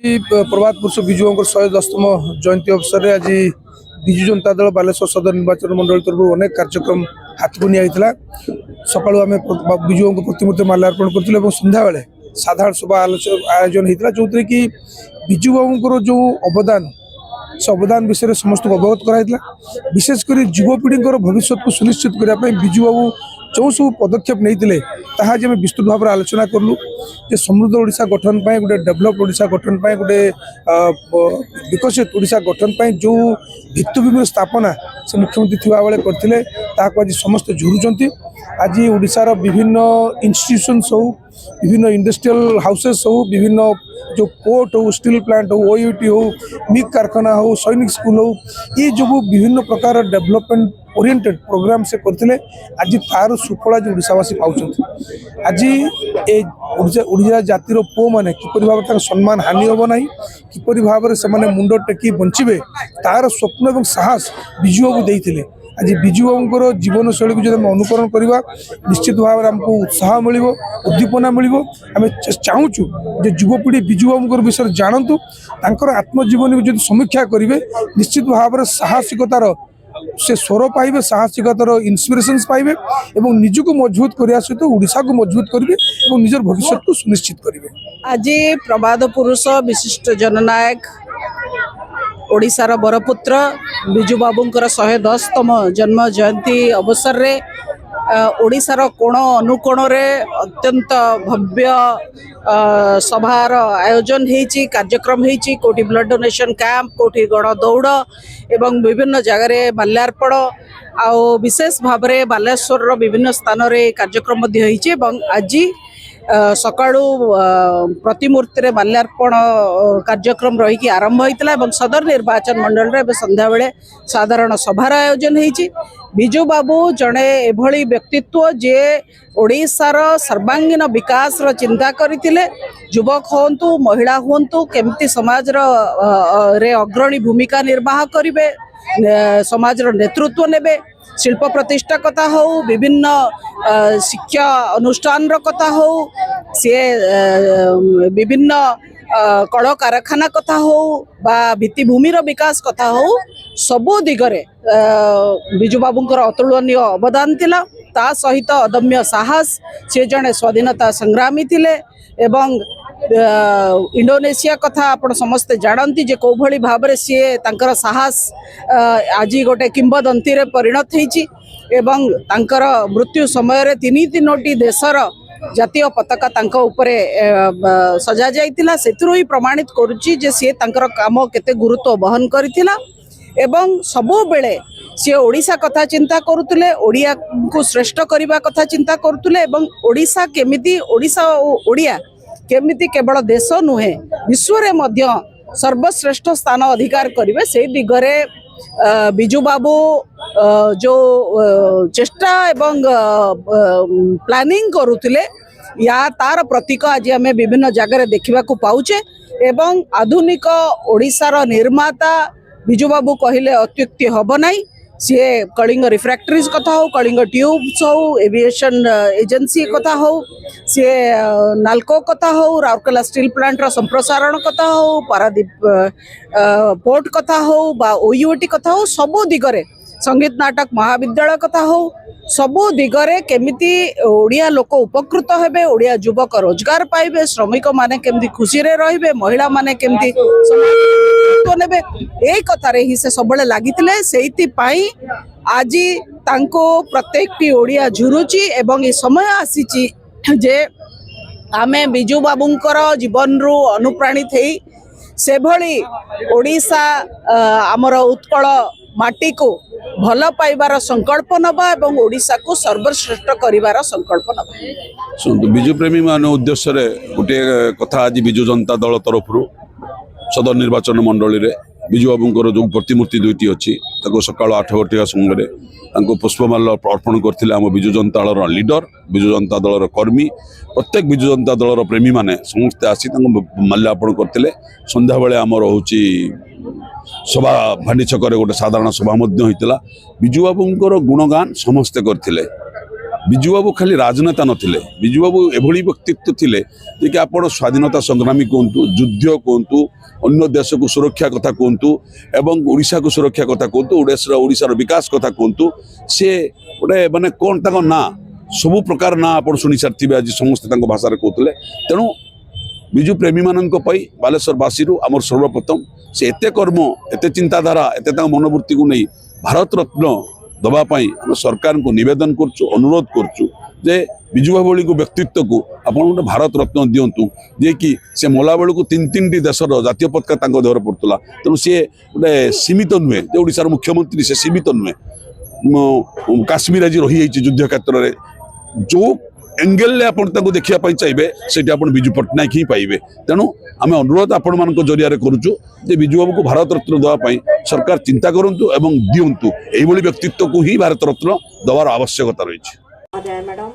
प्रभात पुरुष विजुवांकर 110तम जयंती अवसर में आज विजु जनता दल बालेश्वर सदर निर्वाचन मंडल तरफ अनेक कार्यक्रम हाथ को निया सकालू आम विजुओं प्रतिमूर्ति माल्यार्पण करूँ संध्या बेले साधारण सभा आयोजन होता जो थे कि विजु बाबू जो अवदान से अवदान विषय समस्त को अवगत कराइला विशेषकर युवपीढ़ी भविष्य को सुनिश्चित करने विजु बाबू जो सब पदक्षेप नहीं ताज आम विस्तृत भाव में आलोचना कलु जे समृद्ध ओडिशा गठन पाए गोटे डेभलप ओडिशा गठन पाए गोटे विकसित ओडिशा गठन पाए जो भित्तिभूमि स्थापना से मुख्यमंत्री थिबा बेले करथिले ताको आज समस्त झुरुचंती। आज ओडिशार विभिन्न इंस्टीट्यूशंस हो विभिन्न इंडस्ट्रियल हाउसेस हो विभिन्न जो पोर्ट हो स्टील प्लांट हो ओयूटी हो मिग कारखाना हो सैनिक स्कूल हो ये जो विभिन्न प्रकार डेवलपमेंट ओरिएंटेड प्रोग्राम से करते आज तार सुफल आज ओडिशावासी पाँच आज ए ओडिशा जातिर पु मैंने किपर भाव सम्मान हानि हम ना किपर भाव से मुंड टेकी बंचे तार स्वप्न और साहस विजु बाबू देते आज विजु बाबूर जीवन शैली को जो अनुकरण करवा निश्चित भाव में आमको उत्साह मिल उद्दीपना मिल आम चाहूँ जो युवपीढ़ी विजु बाबूर विषय जानतु आत्मजीवन को जो समीक्षा करेंगे निश्चित भाव में साहसिकतार से स्वर पाइबे साहसिकतार इन्स्पिरेशंस पाइबे एवं निज को मजबूत करने सहित ओडिशा को मजबूत करेंगे और निजर भविष्य को सुनिश्चित करेंगे। आज प्रबाद पुरुष विशिष्ट जननायक ओडिशार बरपुत्र विजु बाबूंकर 110तम जन्म जयंती अवसर रे ओडिशार कोण अनुकोण रे अत्यंत भव्य सभार आयोजन होती कार्यक्रम होती कोटी ब्लड डोनेशन कैंप कोटी गण दौड़ एवं विभिन्न जगार माल्यार्पण आउ विशेष भाव में बालेश्वर विभिन्न स्थान रे कार्यक्रम आज सकाळू प्रतिमूर्ति रे माल्यार्पण कार्यक्रम रही आरंभ होता सदर निर्वाचन मंडल रे संध्या बेले साधारण सभार आयोजन होती। विजु बाबू जड़े एभली व्यक्तित्व जे ओडिशार सर्वांगीन विकास रो चिंता करथिले युवक होंतु महिला होंतु केमती समाज रे अग्रणी भूमिका निर्वाह करिवे समाज रो नेतृत्व नेबे शिल्प प्रतिष्ठा कथा हो विभिन्न शिक्षा अनुष्ठान कथा हो सी विभिन्न कल कारखाना कथा हो बा भित्तिभूमि विकास कथा हो सबो दिगरे विजु बाबूंकर अतुलनीय अवदान थिला ता सहित अदम्य साहस से जड़े स्वाधीनता संग्रामी थिले एवं इंडोनेशिया कथा आपण समस्ते जानती जे को भली भाव में सी तांकर साहस आज गोटे किंबदंती रे परिणत होईची एवं तांकर मृत्यु समय रे तीनोटी देशर जातीय पताका तांको उपरे सजा जाइतिला सेथुरो ही प्रमाणित करूची जे सी तांकर काम केते गुरुत्व बहन करितिला एवं सबो बेले सी ओडिशा कथा चिंता करुतले ओडिया को श्रेष्ठ करबा कथा चिंता करुतले एवं ओडिशा केमिति ओडिशा ओडिया केमिति केवल देश नुहे विश्व रे मध्य सर्वश्रेष्ठ स्थान अधिकार करिवे से दिगरे विजु बाबू जो चेष्टा एवं प्लानिंग करुतले या तार प्रतीक आज आम विभिन्न जगह देखा पाउचे एवं आधुनिक ओडिशार निर्माता विजु बाबू कहले अत्युक्ति हब नाई सी कलिंग रिफ्रैक्टरीज कथा हो कलिंग ट्यूब्स हो एविएशन एजेंसी कथा हो सी नाल्को कथा हो राउरकेला स्टील प्लांट संप्रसारण कथा हो पारादीप पोर्ट कथा हो बा ओयूटी कथा हो सबो दिगरे संगीत नाटक महाविद्यालय कथा हो सबो दिगरे केमिति ओडिया लोक उपकृत हेबे ओडिया युवक रोजगार पाइबे श्रमिक माने केमिति खुशी रे रहिबे महिला माने केमिति नेबे एई कथा रे ही से सबले लागितिले सेइति पाई आज तांको प्रत्येकटी ओडिया झुरुची एवं ए समय आसीची जे आमे विजु बाबूंकर जीवन रु अनुप्राणित हेई से भली ओडिशा आमर उत्कल माटी को भल पाइबार संकल्प नबा एवं ओडिशा को सर्वश्रेष्ठ करिवार संकल्प नबा। सुन विजु प्रेमी मान उद्देश्य रे गोटे कथा आज विजु जनता दल तरफ सदर निर्वाचन मंडली रे विजु बाबूंकर जो प्रतिमूर्ति दुईटी अच्छी सकाल 8 घटिया समय पुष्पमाल अर्पण करते आम विजु जनता दल लीडर विजु जनता दल कर्मी प्रत्येक विजु जनता दल प्रेमी माने समस्ते आसी माल्यार्पण करते संध्या बेले आमर हूँ सभा भांडी छक गोटे साधारण सभा होता विजु बाबूंकर गुणगान समस्ते करते ବିଜୁବାବୁ ଖାଲି ରାଜନେତା ନଥିଲେ, ବିଜୁବାବୁ ଏଭଳି ବ୍ୟକ୍ତିତ୍ୱ ଥିଲେ ଯେ କି ଆପଣ ସ୍ୱାଧୀନତା ସଂଗ୍ରାମୀ କୁହନ୍ତୁ, ଯୁଦ୍ଧ କୁହନ୍ତୁ, ଅନ୍ୟ ଦେଶକୁ ସୁରକ୍ଷା କଥା କୁହନ୍ତୁ ଏବଂ ଓଡ଼ିଶାକୁ ସୁରକ୍ଷା କଥା କୁହନ୍ତୁ, ଓଡ଼ିଶାର ବିକାଶ କଥା କୁହନ୍ତୁ, ସେ ଗୋଟେ ମାନେ କ'ଣ ତାଙ୍କ ନାଁ ସବୁ ପ୍ରକାର ନାଁ ଆପଣ ଶୁଣି ସାରିଥିବେ, ଆଜି ସମସ୍ତେ ତାଙ୍କ ଭାଷାରେ କହୁଥିଲେ। ତେଣୁ ବିଜୁ ପ୍ରେମୀମାନଙ୍କ ପାଇଁ ବାଲେଶ୍ୱରବାସୀରୁ ଆମର ସର୍ବପ୍ରଥମ ସେ ଏତେ କର୍ମ, ଏତେ ଚିନ୍ତାଧାରା, ଏତେ ତାଙ୍କ ମନୋବୃତ୍ତିକୁ ନେଇ ଭାରତ ରତ୍ନ ଦେବା ପାଇଁ ଆମେ ସରକାରଙ୍କୁ ନିବେଦନ କରୁଛୁ, ଅନୁରୋଧ କରୁଛୁ ଯେ ବିଜୁବାବୁ ଭଳିକୁ ବ୍ୟକ୍ତିତ୍ୱକୁ ଆପଣ ଗୋଟେ ଭାରତ ରତ୍ନ ଦିଅନ୍ତୁ, ଯିଏକି ସେ ମଲା ବେଳକୁ ତିନି ଦେଶର ଜାତୀୟ ପତାକା ତାଙ୍କ ଦେହରେ ପଡ଼ୁଥିଲା। ତେଣୁ ସିଏ ଗୋଟେ ସୀମିତ ନୁହେଁ ଯେ ଓଡ଼ିଶାର ମୁଖ୍ୟମନ୍ତ୍ରୀ, ସେ ସୀମିତ ନୁହେଁ। କାଶ୍ମୀର ଆଜି ରହିଯାଇଛି ଯୁଦ୍ଧ କ୍ଷେତ୍ରରେ, ଯେଉଁ एंगेल आपण ताको देखिया पाई चाहिए सेठी आपण बिजू पट्टनायक ही पाइबे। तेणु आमे अनुरोध आपण मानक जरिया करूछु जे बिजू बाबू को भारत रत्न दवा पाई सरकार चिंता करंतु एवं दियंतु। एही भली व्यक्तित्व को ही भारत रत्न दवार आवश्यकता रही। जय मैडम।